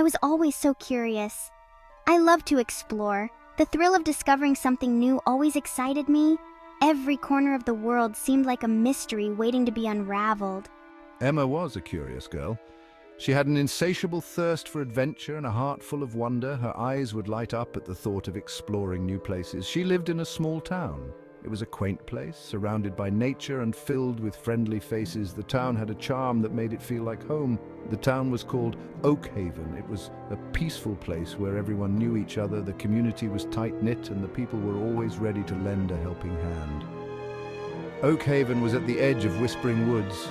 was always so curious. I loved to explore. The thrill of discovering something new always excited me. Every corner of the world seemed like a mystery waiting to be unraveled. Emma was a curious girl. She had an insatiable thirst for adventure and a heart full of wonder. Her eyes would light up at the thought of exploring new places. She lived in a small town. It was a quaint place, surrounded by nature and filled with friendly faces. The town had a charm that made it feel like home. The town was called Oakhaven. It was a peaceful place where everyone knew each other, the community was tight-knit, and the people were always ready to lend a helping hand. Oakhaven was at the edge of Whispering Woods.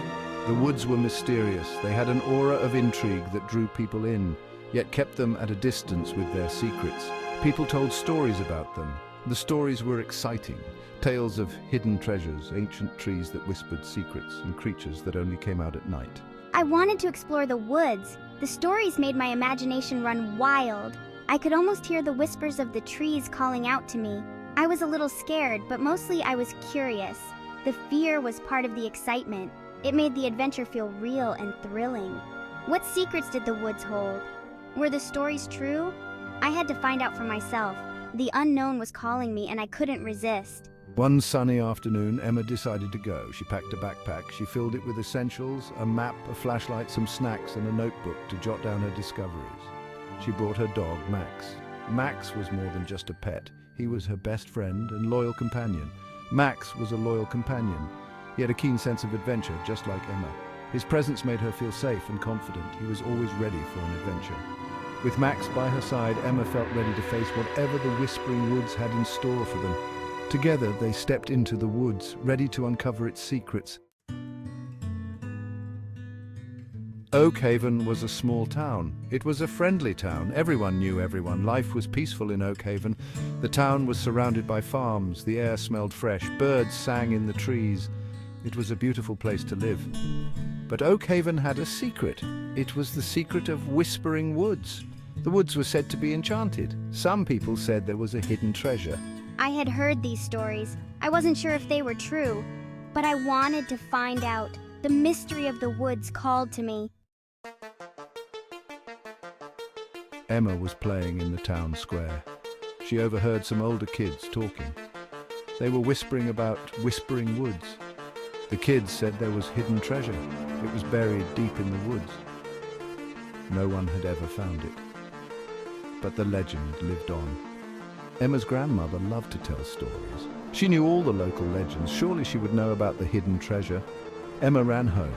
The woods were mysterious. They had an aura of intrigue that drew people in, yet kept them at a distance with their secrets. People told stories about them. The stories were exciting. Tales of hidden treasures, ancient trees that whispered secrets, and creatures that only came out at night. I wanted to explore the woods. The stories made my imagination run wild. I could almost hear the whispers of the trees calling out to me. I was a little scared, but mostly I was curious. The fear was part of the excitement. It made the adventure feel real and thrilling. What secrets did the woods hold? Were the stories true? I had to find out for myself. The unknown was calling me and I couldn't resist. One sunny afternoon, Emma decided to go. She packed a backpack. She filled it with essentials, a map, a flashlight, some snacks, and a notebook to jot down her discoveries. She brought her dog, Max. Max was more than just a pet. He was her best friend and loyal companion. Max was a loyal companion. He had a keen sense of adventure, just like Emma. His presence made her feel safe and confident. He was always ready for an adventure. With Max by her side, Emma felt ready to face whatever the Whispering Woods had in store for them. Together, they stepped into the woods, ready to uncover its secrets. Oakhaven was a small town. It was a friendly town. Everyone knew everyone. Life was peaceful in Oakhaven. The town was surrounded by farms. The air smelled fresh. Birds sang in the trees. It was a beautiful place to live. But Oakhaven had a secret. It was the secret of Whispering Woods. The woods were said to be enchanted. Some people said there was a hidden treasure. I had heard these stories. I wasn't sure if they were true, but I wanted to find out. The mystery of the woods called to me. Emma was playing in the town square. She overheard some older kids talking. They were whispering about Whispering Woods. The kids said there was hidden treasure. It was buried deep in the woods. No one had ever found it. But the legend lived on. Emma's grandmother loved to tell stories. She knew all the local legends. Surely she would know about the hidden treasure. Emma ran home.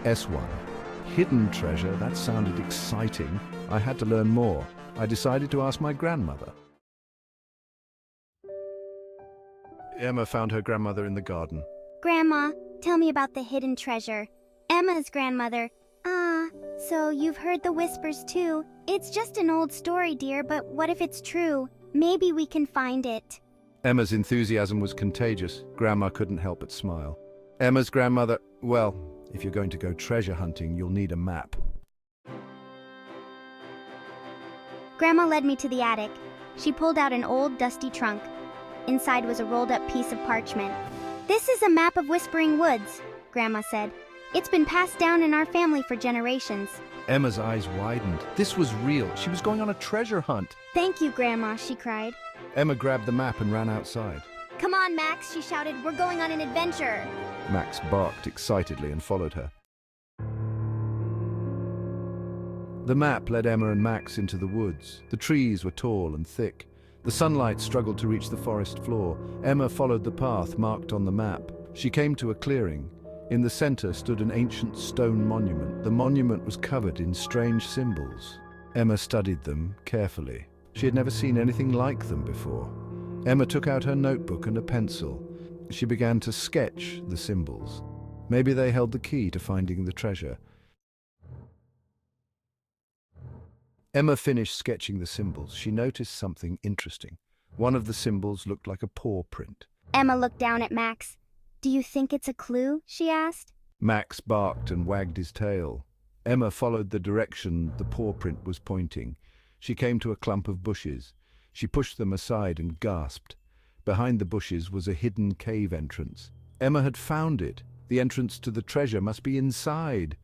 S1. Hidden treasure, that sounded exciting. I had to learn more. I decided to ask my grandmother. Emma found her grandmother in the garden. Grandma, tell me about the hidden treasure. Emma's grandmother. So you've heard the whispers too. It's just an old story, dear, but what if it's true? Maybe we can find it. Emma's enthusiasm was contagious. Grandma couldn't help but smile. Emma's grandmother, well, if you're going to go treasure hunting, you'll need a map. Grandma led me to the attic. She pulled out an old, dusty trunk. Inside was a rolled-up piece of parchment. "This is a map of Whispering Woods," Grandma said. "It's been passed down in our family for generations." Emma's eyes widened. This was real. She was going on a treasure hunt. "Thank you, Grandma," she cried. Emma grabbed the map and ran outside. "Come on, Max," she shouted. "We're going on an adventure." Max barked excitedly and followed her. The map led Emma and Max into the woods. The trees were tall and thick. The sunlight struggled to reach the forest floor. Emma followed the path marked on the map. She came to a clearing. In the center stood an ancient stone monument. The monument was covered in strange symbols. Emma studied them carefully. She had never seen anything like them before. Emma took out her notebook and a pencil. She began to sketch the symbols. Maybe they held the key to finding the treasure. Emma finished sketching the symbols. She noticed something interesting. One of the symbols looked like a paw print. Emma looked down at Max. "Do you think it's a clue?" she asked. Max barked and wagged his tail. Emma followed the direction the paw print was pointing. She came to a clump of bushes. She pushed them aside and gasped. Behind the bushes was a hidden cave entrance. Emma had found it. The entrance to the treasure must be inside.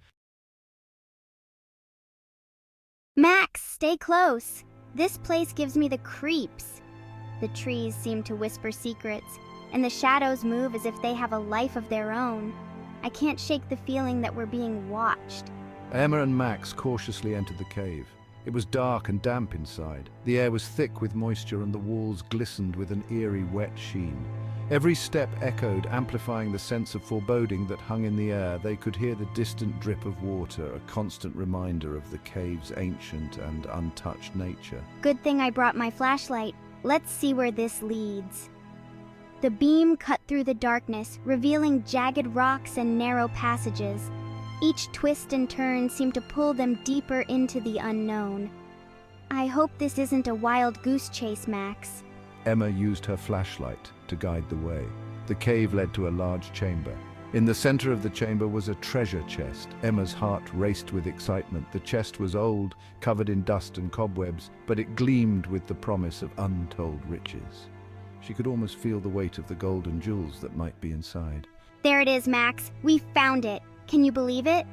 Max, stay close. This place gives me the creeps. The trees seem to whisper secrets, and the shadows move as if they have a life of their own. I can't shake the feeling that we're being watched. Emma and Max cautiously entered the cave. It was dark and damp inside. The air was thick with moisture and the walls glistened with an eerie wet sheen. Every step echoed, amplifying the sense of foreboding that hung in the air. They could hear the distant drip of water, a constant reminder of the cave's ancient and untouched nature. Good thing I brought my flashlight. Let's see where this leads. The beam cut through the darkness, revealing jagged rocks and narrow passages. Each twist and turn seemed to pull them deeper into the unknown. I hope this isn't a wild goose chase, Max. Emma used her flashlight to guide the way. The cave led to a large chamber. In the center of the chamber was a treasure chest. Emma's heart raced with excitement. The chest was old, covered in dust and cobwebs, but it gleamed with the promise of untold riches. She could almost feel the weight of the gold and jewels that might be inside. There it is, Max. We found it. Can you believe it?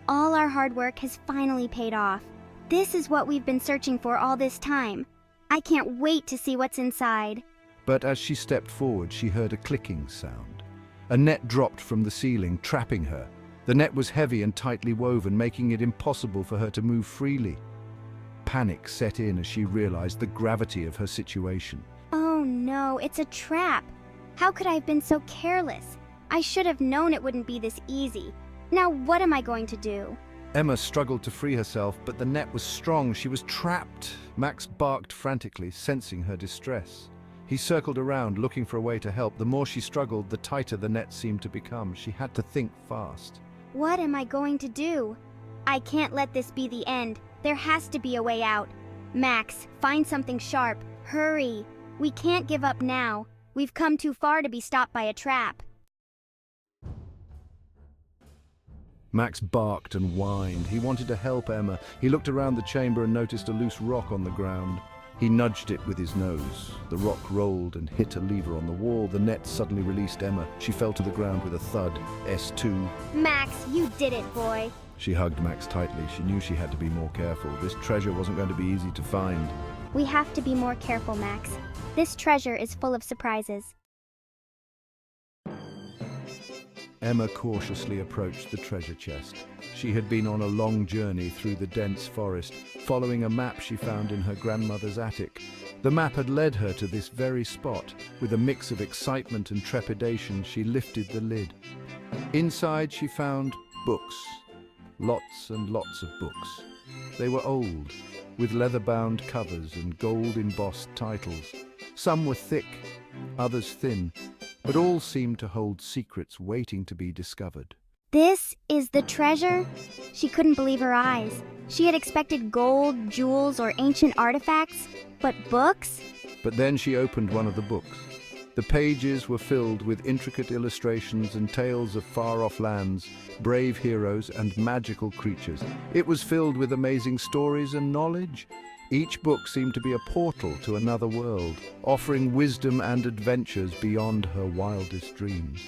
All our hard work has finally paid off. This is what we've been searching for all this time. I can't wait to see what's inside. But as she stepped forward, she heard a clicking sound. A net dropped from the ceiling, trapping her. The net was heavy and tightly woven, making it impossible for her to move freely. Panic set in as she realized the gravity of her situation. Oh no, it's a trap. How could I have been so careless? I should have known it wouldn't be this easy. Now what am I going to do? Emma struggled to free herself, but the net was strong. She was trapped. Max barked frantically, sensing her distress. He circled around, looking for a way to help. The more she struggled, the tighter the net seemed to become. She had to think fast. What am I going to do? I can't let this be the end. There has to be a way out. Max, find something sharp. Hurry. We can't give up now. We've come too far to be stopped by a trap. Max barked and whined. He wanted to help Emma. He looked around the chamber and noticed a loose rock on the ground. He nudged it with his nose. The rock rolled and hit a lever on the wall. The net suddenly released Emma. She fell to the ground with a thud. S2. Max, you did it, boy. She hugged Max tightly. She knew she had to be more careful. This treasure wasn't going to be easy to find. We have to be more careful, Max. This treasure is full of surprises. Emma cautiously approached the treasure chest. She had been on a long journey through the dense forest, following a map she found in her grandmother's attic. The map had led her to this very spot. With a mix of excitement and trepidation, she lifted the lid. Inside, she found books. Lots and lots of books. They were old, with leather-bound covers and gold-embossed titles. Some were thick, others thin, but all seemed to hold secrets waiting to be discovered. This is the treasure? She couldn't believe her eyes. She had expected gold, jewels, or ancient artifacts, but books? But then she opened one of the books. The pages were filled with intricate illustrations and tales of far-off lands, brave heroes, and magical creatures. It was filled with amazing stories and knowledge. Each book seemed to be a portal to another world, offering wisdom and adventures beyond her wildest dreams.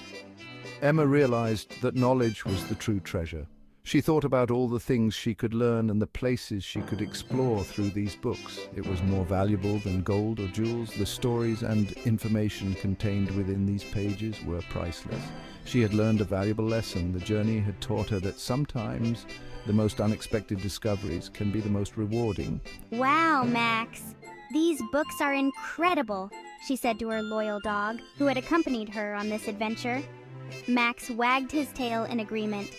Emma realized that knowledge was the true treasure. She thought about all the things she could learn and the places she could explore through these books. It was more valuable than gold or jewels. The stories and information contained within these pages were priceless. She had learned a valuable lesson. The journey had taught her that sometimes the most unexpected discoveries can be the most rewarding. Wow, Max. These books are incredible, she said to her loyal dog, who had accompanied her on this adventure. Max wagged his tail in agreement.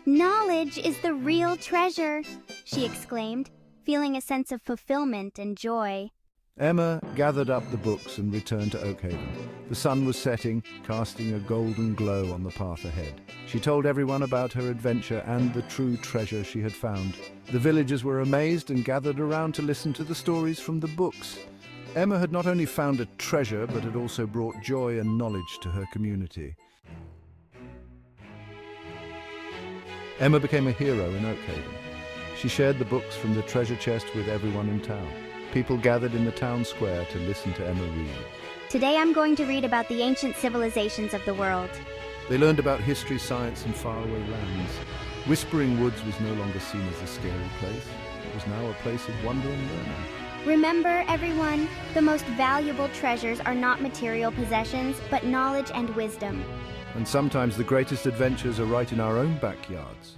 Knowledge is the real treasure, she exclaimed, feeling a sense of fulfillment and joy. Emma gathered up the books and returned to Oakhaven. The sun was setting, casting a golden glow on the path ahead. She told everyone about her adventure and the true treasure she had found. The villagers were amazed and gathered around to listen to the stories from the books. Emma had not only found a treasure, but had also brought joy and knowledge to her community. Emma became a hero in Oakhaven. She shared the books from the treasure chest with everyone in town. People gathered in the town square to listen to Emma read. Today I'm going to read about the ancient civilizations of the world. They learned about history, science, and faraway lands. Whispering Woods was no longer seen as a scary place. It was now a place of wonder and learning. Remember, everyone, the most valuable treasures are not material possessions, but knowledge and wisdom. And sometimes the greatest adventures are right in our own backyards.